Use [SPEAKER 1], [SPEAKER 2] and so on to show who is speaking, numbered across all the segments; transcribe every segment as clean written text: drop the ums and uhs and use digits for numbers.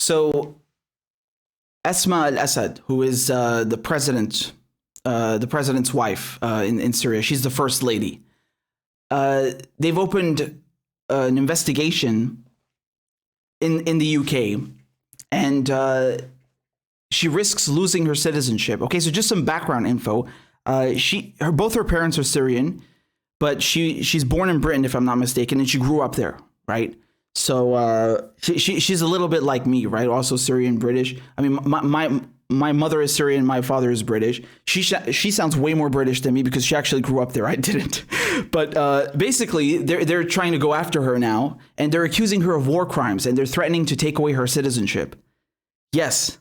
[SPEAKER 1] So Esma al-Assad, who is the president's wife in Syria, she's the first lady. They've opened an investigation in the UK, and she risks losing her citizenship. Okay, so just some background info. Both her parents are Syrian, but she's born in Britain, if I'm not mistaken, and she grew up there, right? So she's a little bit like me, right? Also Syrian British. I mean, my mother is Syrian, my father is British. She sounds way more British than me because she actually grew up there. I didn't. But basically, they're trying to go after her now, and they're accusing her of war crimes, and they're threatening to take away her citizenship. Yes.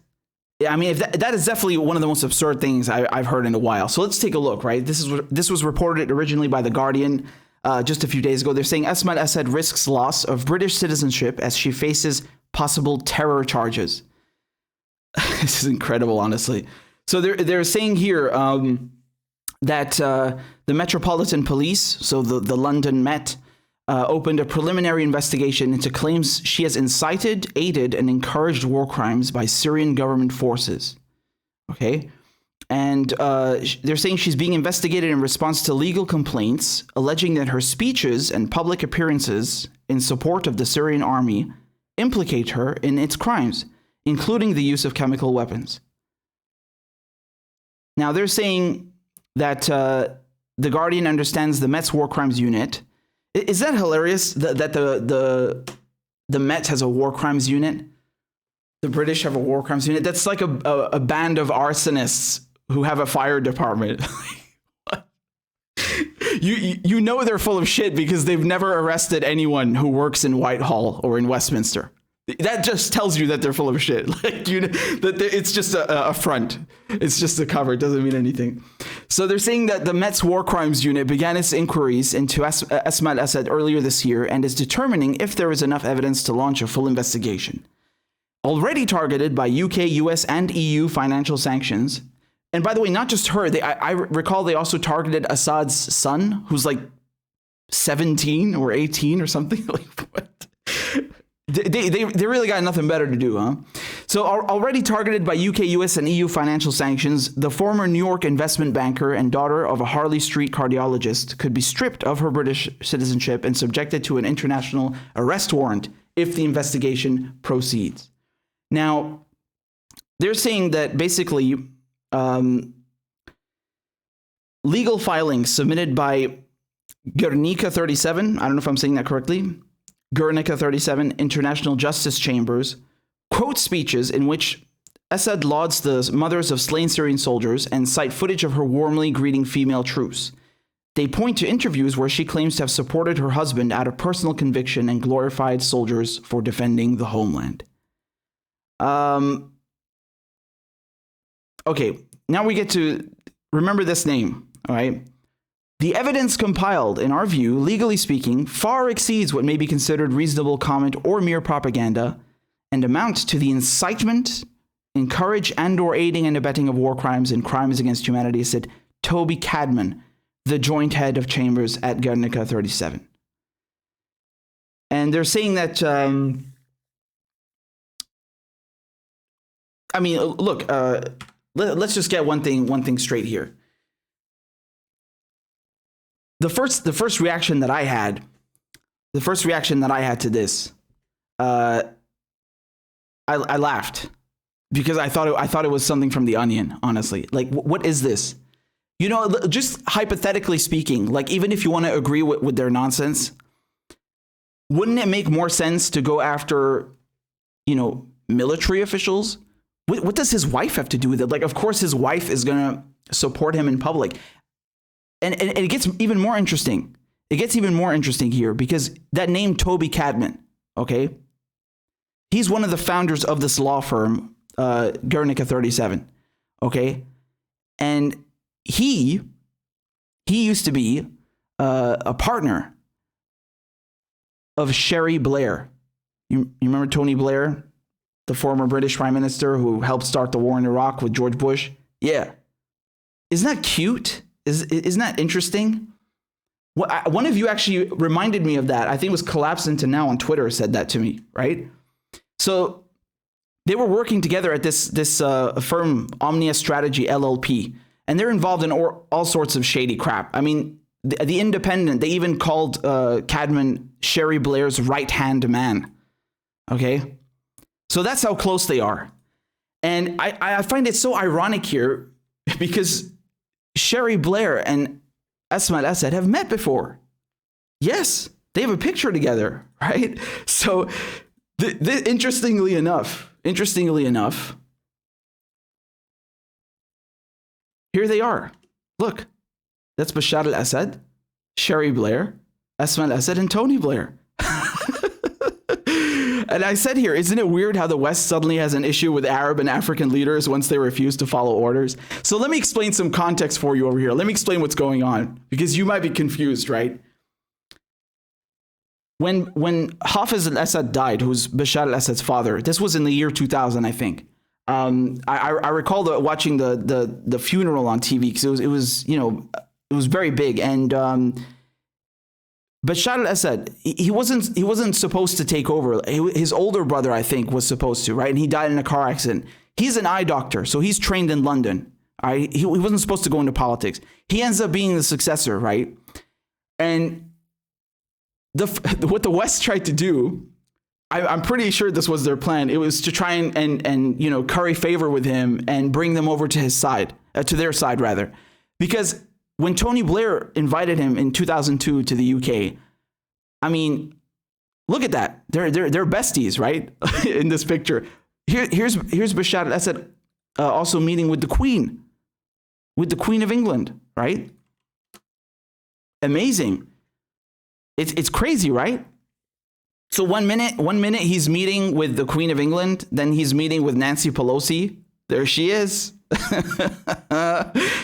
[SPEAKER 1] I mean, that is definitely one of the most absurd things I've heard in a while. So let's take a look, right? This was reported originally by The Guardian just a few days ago. They're saying Esma al-Assad risks loss of British citizenship as she faces possible terror charges. This is incredible, honestly. So they're saying here that the Metropolitan Police, so the London Met, opened a preliminary investigation into claims she has incited, aided, and encouraged war crimes by Syrian government forces. Okay? And they're saying she's being investigated in response to legal complaints alleging that her speeches and public appearances in support of the Syrian army implicate her in its crimes, including the use of chemical weapons. Now, they're saying that The Guardian understands the Met's War Crimes Unit. Is that hilarious that the Met has a war crimes unit? The British have a war crimes unit. That's like a band of arsonists who have a fire department. You know they're full of shit because they've never arrested anyone who works in Whitehall or in Westminster. That just tells you that they're full of shit. Like it's just a front. It's just a cover. It doesn't mean anything. So they're saying that the Met's War Crimes Unit began its inquiries into Esma al-Assad earlier this year and is determining if there is enough evidence to launch a full investigation. Already targeted by UK, US, and EU financial sanctions. And by the way, not just her. I recall they also targeted Assad's son, who's like 17 or 18 or something. Like what? They really got nothing better to do, huh? So already targeted by UK, US, and EU financial sanctions, the former New York investment banker and daughter of a Harley Street cardiologist could be stripped of her British citizenship and subjected to an international arrest warrant if the investigation proceeds. Now, they're saying that basically legal filings submitted by Guernica 37, I don't know if I'm saying that correctly, Guernica 37 International Justice Chambers, quote speeches in which Assad lauds the mothers of slain Syrian soldiers and cite footage of her warmly greeting female troops. They point to interviews where she claims to have supported her husband out of personal conviction and glorified soldiers for defending the homeland. Okay, now we get to remember this name, all right? The evidence compiled, in our view, legally speaking, far exceeds what may be considered reasonable comment or mere propaganda and amounts to the incitement, encourage, and/or aiding and abetting of war crimes and crimes against humanity, said Toby Cadman, the joint head of chambers at Guernica 37. And they're saying that, I mean, look, let's just get one thing straight here. The first reaction that I had to this, I laughed because I thought it was something from The Onion. Honestly, like what is this? You know, just hypothetically speaking, like even if you want to agree with their nonsense, wouldn't it make more sense to go after, you know, military officials? What does his wife have to do with it? Like, of course, his wife is gonna support him in public. And it gets even more interesting. It gets even more interesting here because that name Toby Cadman, okay? He's one of the founders of this law firm, Guernica 37, okay? And he used to be a partner of Sherry Blair. You remember Tony Blair, the former British Prime Minister who helped start the war in Iraq with George Bush? Yeah. Isn't that cute? Isn't that interesting? One of you actually reminded me of that. I think it was Collapse Into Now on Twitter said that to me, right? So They were working together at this firm, Omnia Strategy LLP, and they're involved in all sorts of shady crap. I mean, the Independent, they even called Cadman Sherry Blair's right-hand man. Okay? So that's how close they are. And I find it so ironic here because Sherry Blair and Asma al-Assad have met before. Yes, they have a picture together, right? So interestingly enough, here they are. Look, that's Bashar al-Assad, Sherry Blair, Asma al-Assad, and Tony Blair. And I said here, isn't it weird how the West suddenly has an issue with Arab and African leaders once they refuse to follow orders? So let me explain some context for you over here. Let me explain what's going on, because you might be confused, right? When Hafez al-Assad died, who's Bashar al-Assad's father, this was in the year 2000, I think. I recall watching the funeral on TV because it was very big. And Bashar al-Assad, he wasn't supposed to take over. His older brother, I think, was supposed to, right? And he died in a car accident. He's an eye doctor, so he's trained in London. Right? He wasn't supposed to go into politics. He ends up being the successor, right? And what the West tried to do, I'm pretty sure this was their plan. It was to try and curry favor with him and bring them over to his side, to their side rather, because when Tony Blair invited him in 2002 to the UK, I mean, look at that. They're besties, right? In this picture. Here's Bashar al-Assad also meeting with the Queen of England, right? Amazing. It's crazy, right? So one minute he's meeting with the Queen of England, then he's meeting with Nancy Pelosi. There she is.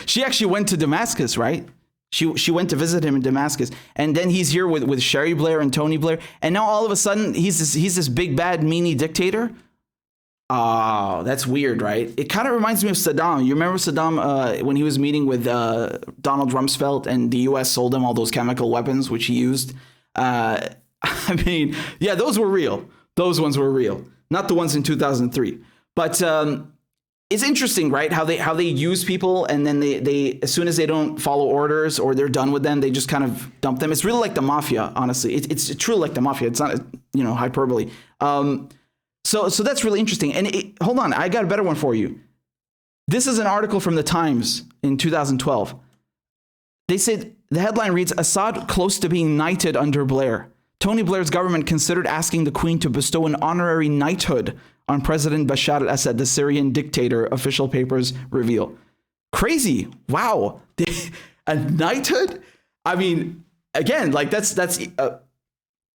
[SPEAKER 1] She actually went to Damascus, right? She went to visit him in Damascus, and then he's here with Sherry Blair and Tony Blair, and now all of a sudden he's this big bad meanie dictator. Oh, that's weird, right? It kind of reminds me of Saddam. You remember Saddam when he was meeting with Donald Rumsfeld, and the U.S. sold him all those chemical weapons which he used. I mean, yeah, those were real. Those ones were real, not the ones in 2003. But it's interesting, right? How they use people, and then they as soon as they don't follow orders or they're done with them, they just kind of dump them. It's really like the mafia, honestly. It's truly like the mafia. It's not hyperbole. So that's really interesting. And hold on, I got a better one for you. This is an article from the Times in 2012. They said the headline reads, "Assad close to being knighted under Blair. Tony Blair's government considered asking the Queen to bestow an honorary knighthood on President Bashar al-Assad, the Syrian dictator," official papers reveal. Crazy. Wow. A knighthood? I mean, again, like that's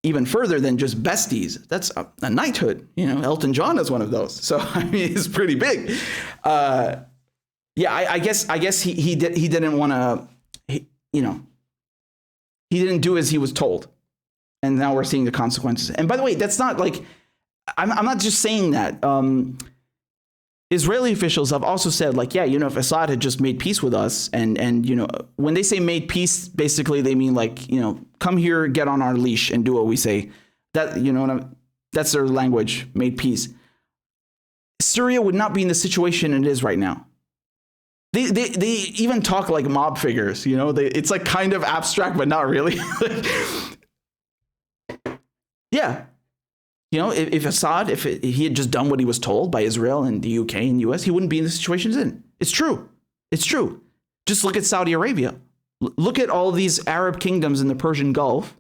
[SPEAKER 1] even further than just besties. That's a knighthood. Elton John is one of those. So, I mean, it's pretty big. Yeah, I guess he didn't want to, he didn't do as he was told. And now we're seeing the consequences. And by the way, that's not like, I'm not just saying that. Israeli officials have also said, like, yeah, if Assad had just made peace with us, and when they say made peace, basically they mean like, come here, get on our leash and do what we say. That, that's their language, made peace. Syria would not be in the situation it is right now. They even talk like mob figures, it's like kind of abstract, but not really. Yeah. If Assad, if he had just done what he was told by Israel and the UK and US, he wouldn't be in the situation he's in. It's true. It's true. Just look at Saudi Arabia. Look at all these Arab kingdoms in the Persian Gulf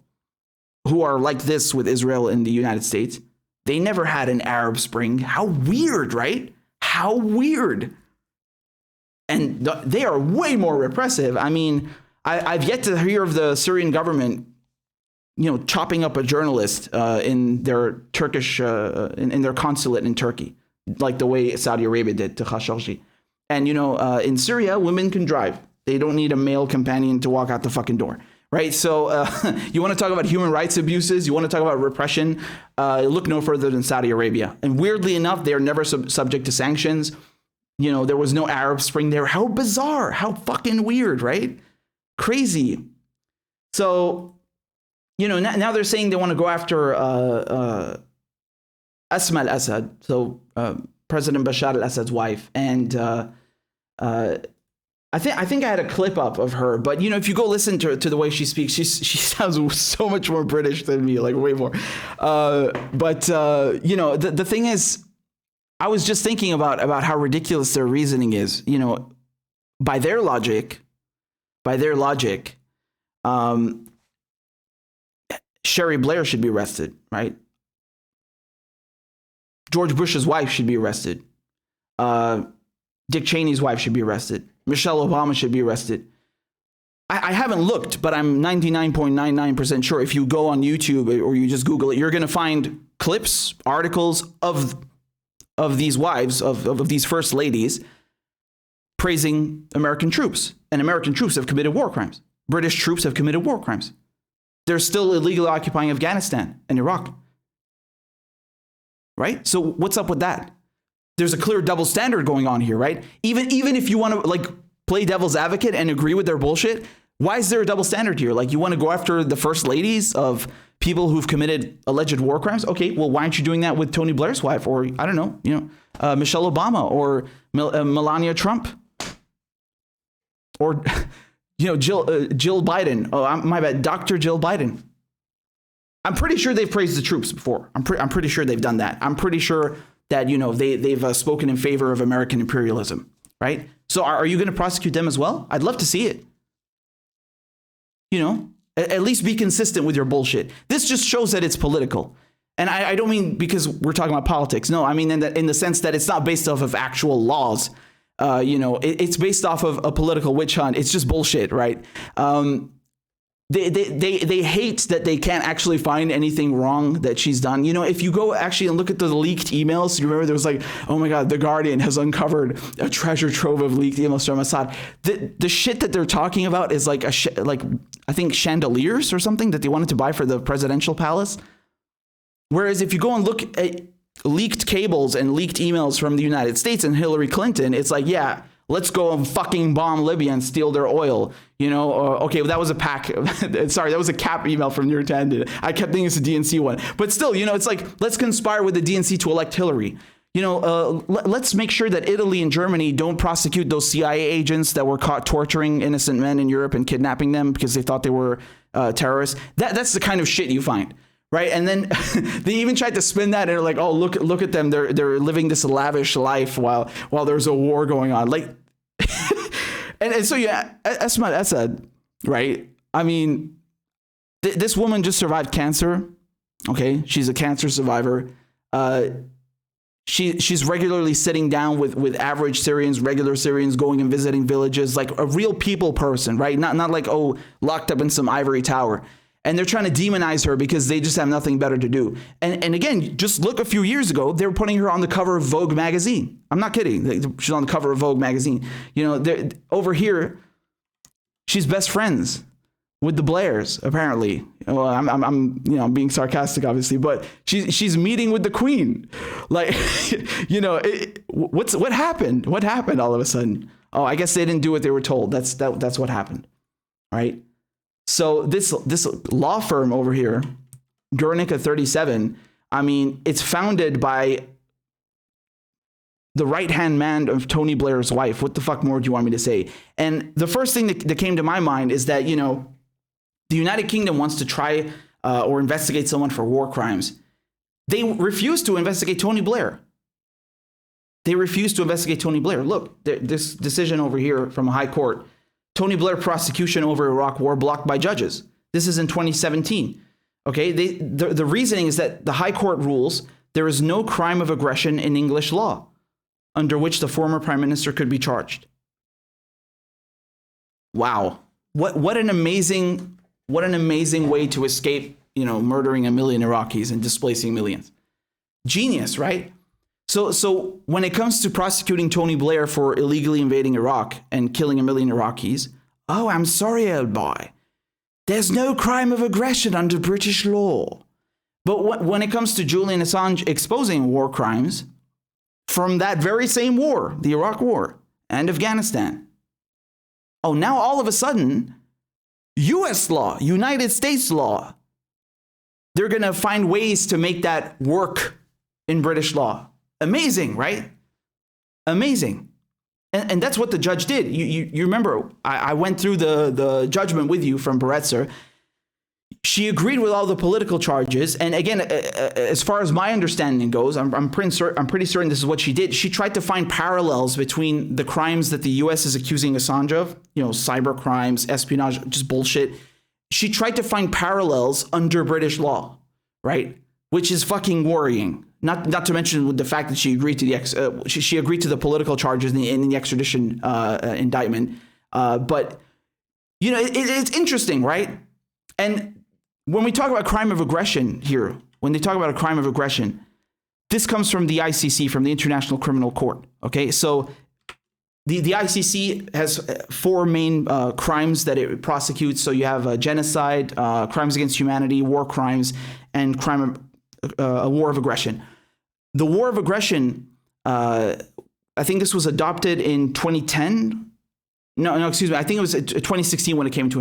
[SPEAKER 1] who are like this with Israel and the United States. They never had an Arab Spring. How weird, right? How weird. And they are way more repressive. I mean, I've yet to hear of the Syrian government chopping up a journalist in their Turkish, in their consulate in Turkey, like the way Saudi Arabia did to Khashoggi. And, in Syria, women can drive. They don't need a male companion to walk out the fucking door, right? So you want to talk about human rights abuses? You want to talk about repression? Look no further than Saudi Arabia. And weirdly enough, they are never subject to sanctions. There was no Arab Spring there. How bizarre. How fucking weird, right? Crazy. So... now they're saying they want to go after Asma al-Assad, so President Bashar al-Assad's wife, and I think I had a clip up of her, but if you go listen to the way she speaks, she sounds so much more British than me, like way more. The thing is, I was just thinking about how ridiculous their reasoning is. By their logic, Sherry Blair should be arrested, right? George Bush's wife should be arrested. Dick Cheney's wife should be arrested. Michelle Obama should be arrested. I haven't looked, but I'm 99.99% sure if you go on YouTube or you just Google it, you're going to find clips, articles of these wives, of these first ladies praising American troops. And American troops have committed war crimes. British troops have committed war crimes. They're still illegally occupying Afghanistan and Iraq. Right? So what's up with that? There's a clear double standard going on here, right? Even if you want to play devil's advocate and agree with their bullshit, why is there a double standard here? You want to go after the first ladies of people who've committed alleged war crimes? Okay, well, why aren't you doing that with Tony Blair's wife, or I don't know, Michelle Obama, or Melania Trump, or Jill Biden? Oh, my bad, Dr. Jill Biden. I'm pretty sure they've praised the troops before. I'm pretty sure they've done that. I'm pretty sure that they've spoken in favor of American imperialism, right? So are you going to prosecute them as well? I'd love to see it. At least be consistent with your bullshit. This just shows that it's political, and I don't mean because we're talking about politics. No, I mean in the sense that it's not based off of actual laws. It's based off of a political witch hunt. It's just bullshit, right? They hate that they can't actually find anything wrong that she's done. If you go actually and look at the leaked emails, you remember there was oh my God, The Guardian has uncovered a treasure trove of leaked emails from Assad. The shit that they're talking about is I think chandeliers or something that they wanted to buy for the presidential palace. Whereas if you go and look at leaked cables and leaked emails from the United States and Hillary Clinton, it's yeah, let's go and fucking bomb Libya and steal their oil. Okay, well, that was a that was a CAP email from New York Times. I kept thinking it's a DNC one. But still, it's let's conspire with the DNC to elect Hillary. Let's make sure that Italy and Germany don't prosecute those CIA agents that were caught torturing innocent men in Europe and kidnapping them because they thought they were terrorists. That's the kind of shit you find. Right. And then they even tried to spin that and they're like, oh, look at them. They're living this lavish life while there's a war going on. And so, yeah, Asma al-Assad, right? I mean, this woman just survived cancer. OK, she's a cancer survivor. She's regularly sitting down with average Syrians, regular Syrians, going and visiting villages, like a real people person. Right. Not locked up in some ivory tower. And they're trying to demonize her because they just have nothing better to do. And again, just look a few years ago, they were putting her on the cover of Vogue magazine. I'm not kidding. She's on the cover of Vogue magazine. Over here, she's best friends with the Blairs, apparently. Well, I'm being sarcastic, obviously, but she's meeting with the Queen. What happened? What happened all of a sudden? Oh, I guess they didn't do what they were told. That's what happened, right? So this law firm over here, Guernica 37, I mean, it's founded by the right-hand man of Tony Blair's wife. What the fuck more do you want me to say? And the first thing that came to my mind is that, the United Kingdom wants to try or investigate someone for war crimes. They refuse to investigate Tony Blair. Look, this decision over here from a high court. Tony Blair prosecution over Iraq war blocked by judges. This is in 2017. Okay, the reasoning is that the High Court rules there is no crime of aggression in English law under which the former prime minister could be charged. Wow, what an amazing way to escape, murdering a million Iraqis and displacing millions. Genius, right? So when it comes to prosecuting Tony Blair for illegally invading Iraq and killing a million Iraqis, oh, I'm sorry, old boy. There's no crime of aggression under British law. But when it comes to Julian Assange exposing war crimes from that very same war, the Iraq War and Afghanistan, oh, now all of a sudden, U.S. law, United States law, they're going to find ways to make that work in British law. Amazing, right? Amazing. And that's what the judge did. You remember, I went through the judgment with you from Beretzer. She agreed with all the political charges. And again, as far as my understanding goes, I'm pretty certain this is what she did. She tried to find parallels between the crimes that the U.S. is accusing Assange of, cyber crimes, espionage, just bullshit. She tried to find parallels under British law, right? Which is fucking worrying. Not to mention with the fact that she agreed to she agreed to the political charges in the extradition indictment. But it's interesting, right? And when we talk about crime of aggression here, when they talk about a crime of aggression, this comes from the ICC, from the International Criminal Court. Okay, so the ICC has four main crimes that it prosecutes. So you have genocide, crimes against humanity, war crimes, and a war of aggression. The war of aggression, I think this was adopted in 2010. No, excuse me. I think it was 2016 when it came into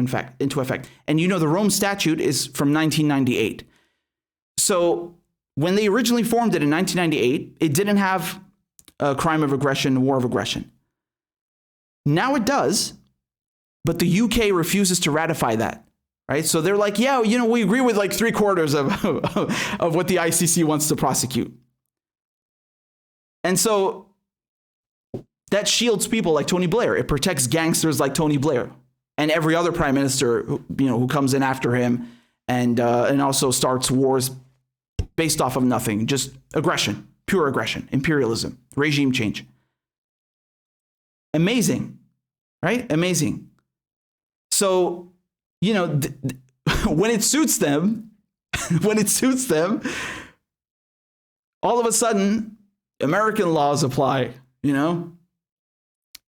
[SPEAKER 1] effect. And the Rome Statute is from 1998. So when they originally formed it in 1998, it didn't have a crime of aggression, a war of aggression. Now it does, but the UK refuses to ratify that. Right, so they're like, yeah, we agree with like 3/4 of what the ICC wants to prosecute, and so that shields people like Tony Blair. It protects gangsters like Tony Blair and every other prime minister who comes in after him, and also starts wars based off of nothing, just aggression, pure aggression, imperialism, regime change. Amazing, right? Amazing. So. When it suits them, all of a sudden, American laws apply, and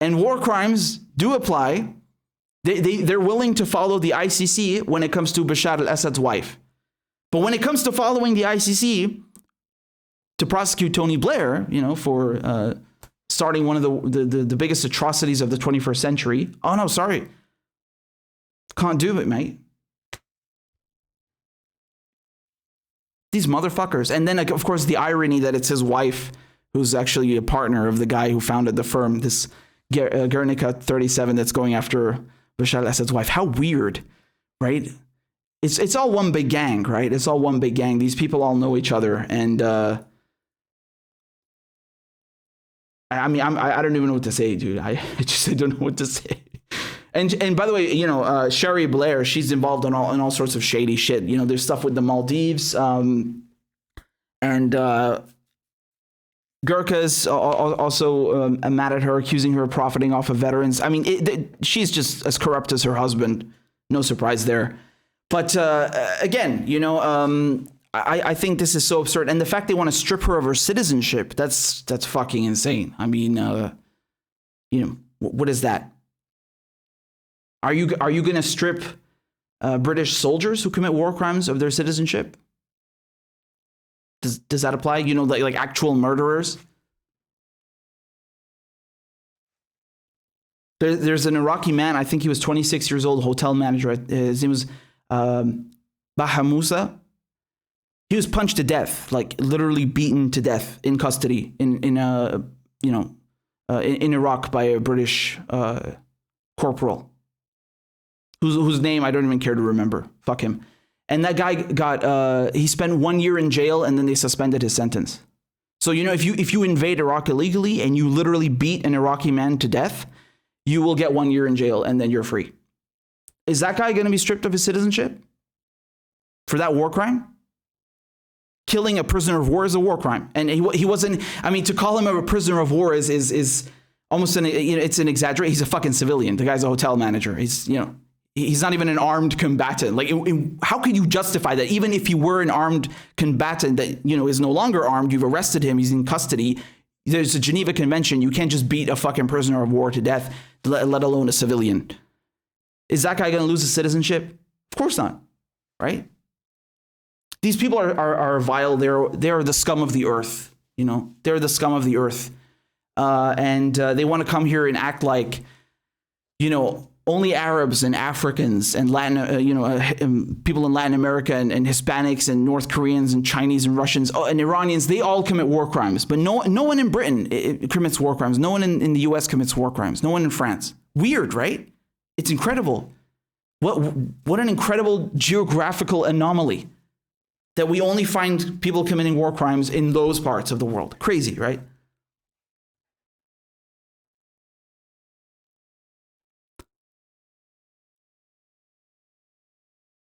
[SPEAKER 1] war crimes do apply. They're willing to follow the ICC when it comes to Bashar al-Assad's wife. But when it comes to following the ICC to prosecute Tony Blair, for starting one of the biggest atrocities of the 21st century, oh no, sorry. Can't do it, mate. These motherfuckers. And then, of course, the irony that it's his wife who's actually a partner of the guy who founded the firm, this Guernica 37 that's going after Bashar al-Assad's wife. How weird, right? It's all one big gang, right? It's all one big gang. These people all know each other. And I don't even know what to say, dude. I don't know what to say. And by the way, Sherry Blair, she's involved in all sorts of shady shit. There's stuff with the Maldives, and Gurkhas also mad at her, accusing her of profiting off of veterans. I mean, she's just as corrupt as her husband. No surprise there. But again, I think this is so absurd, and the fact they want to strip her of her citizenship, that's fucking insane. I mean, what is that? Are you going to strip British soldiers who commit war crimes of their citizenship? Does that apply? Like actual murderers? There's an Iraqi man. I think he was 26 years old, hotel manager. His name was Bahamusa. He was punched to death, like literally beaten to death in custody in Iraq by a British corporal. Whose name I don't even care to remember. Fuck him. And that guy he spent 1 year in jail, and then they suspended his sentence. So, if you invade Iraq illegally and you literally beat an Iraqi man to death, you will get 1 year in jail and then you're free. Is that guy going to be stripped of his citizenship for that war crime? Killing a prisoner of war is a war crime. And he wasn't, to call him a prisoner of war is almost it's an exaggeration. He's a fucking civilian. The guy's a hotel manager. He's not even an armed combatant. Like, how can you justify that? Even if he were an armed combatant that, is no longer armed, you've arrested him, he's in custody. There's a Geneva Convention. You can't just beat a fucking prisoner of war to death, let alone a civilian. Is that guy going to lose his citizenship? Of course not, right? These people are vile. They're the scum of the earth. They're the scum of the earth. And they want to come here and act like, only Arabs and Africans and people in Latin America and Hispanics and North Koreans and Chinese and Russians and Iranians, they all commit war crimes. But no one in Britain commits war crimes. No one in the US commits war crimes. No one in France. Weird, right? It's incredible. What an incredible geographical anomaly that we only find people committing war crimes in those parts of the world. Crazy, right?